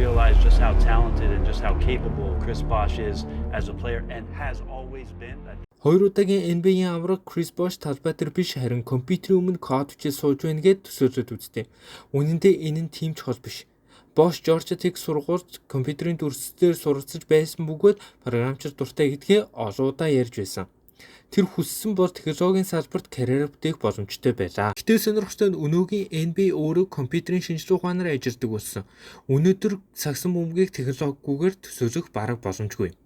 realize just how talented and just how capable Chris Bosh is as a player and has always been. Хоёр удаагийн NBA-ийн авраг Chris Bosh талбай дээр биш харин компьютерийн өмнө код бичиж сууж байна гэд төсөөлөд үзтээ. Үнэн дээр энэ нь тийм чухал биш. Bosh Georgia Tech сургуульд компьютерийн дүрслэлээр суралцж байсан бөгөөд програмчид дуртай гэдгээ олон удаа ярьж байсан. Тэр хүссэн бол технологийн салбарт карьер бүтээх боломжтой байлаа. Гэтэл сонирхолтой нь өнөөгийн NBA өөрөө компьютерийн шинжилгээ ухаанаар ажилладаг болсон. Өнөөдөр сагсан бөмбөгийг технологигүйгээр төсөөлөх бараг боломжгүй.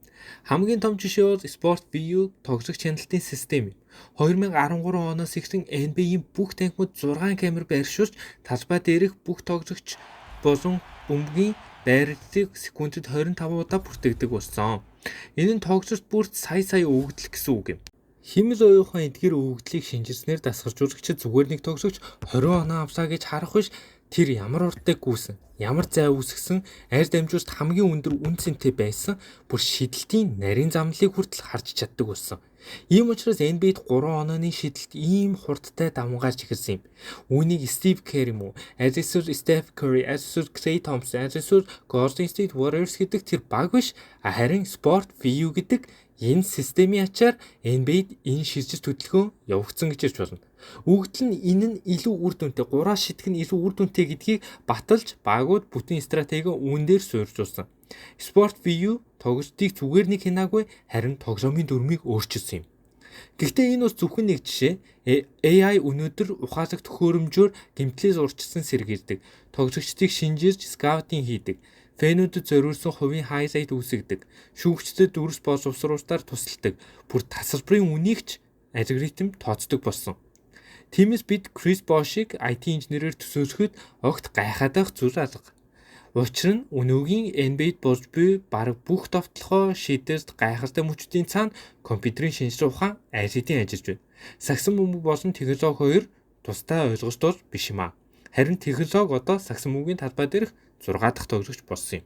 Хамгийн том жишээ бол Sport View тоглох чаналтын систем юм. 2013 оноос эхлэн NBA-ийн бүх танхимууд 6 камер байршуулж талбай дээрх бүх тоглогч болон бөмбөгийн байрлалыг секундэд 25 удаа бүртгэдэг болсон. Энэ нь тоглогчд бүрт сая өгөгдөл гэсэн үг юм. Химэл оюухан эдгээр өгөгдлийг шинжилснээр дасгалжуулагчид зүгээр нэг тоглогч 20 оноо авсаа гэж харах биш, тэр ямар уртыг гүйсэн, ямар зай үүсгэсэн, арь дамжуулалт хамгийн өндөр үн цэнтэй байсан, бүр шидэлтийн нарийн замналыг хүртэл харж чаддаг болсон. Ийм учраас NBA-д 3 онооны шидэлт ийм хурдтай давмгаарч эхэлсэн юм. Үүнийг Steve Kerr юм уу, Arizona Steph Curry, Arizona Klay Thompson, Arizona Golden State Warriors гэдэг тэр баг биш, харин Sport View гэдэг энэ системийн ачаар NBA-д энэ шилжилт хөдөлгөөн явагдсан гэж хэлж болно. Өгдөл нь энэ нь илүү үр дүнтэй, гураа шитгэх нь илүү үр дүнтэй гэдгийг баталж багууд бүтэн стратеги үүн дээр суурьжуулсан. Sport View тоглолтыг зүгээр нэг хянаагүй харин тоглоомын дүрмийг өөрчилсөн юм. Гэхдээ энэ бас зөвхөн нэг жишээ. AI өнөөдөр ухаалаг төхөөрөмжөөр гэмтлээс урьдчилсан сэргийлдэг. Тоглогчдыг шинжирж скаутинг хийдэг. Фэнүүдэд зориулсан хувийн хайлайт үүсгдэг. Шүүгчдэд дүрс боловсруулалтаар тусалдаг. Бүр тасалбарын үнийг ч алгоритм тооцдог болсон. Тиймээс бид Chris Bosh-ыг IT инженерээр төсөөлөхөд огт гайхаад байх зүйл алга. Учир нь өнөөгийн NBA-д болж буй бараг бүх товтлогоо шийдэлд гайхалтай мөчүүдийн цаана компьютерийн шинжилгээ ухаан IT-ийн ажиллаж байна. Сагсан бөмбөг болон технологи хоёр тусдаа ойлголтоор биш юм аа. Харин технологи одоо сагсан бөмбөгийн талбай дээрх 6 дахь тоглогч болсон юм.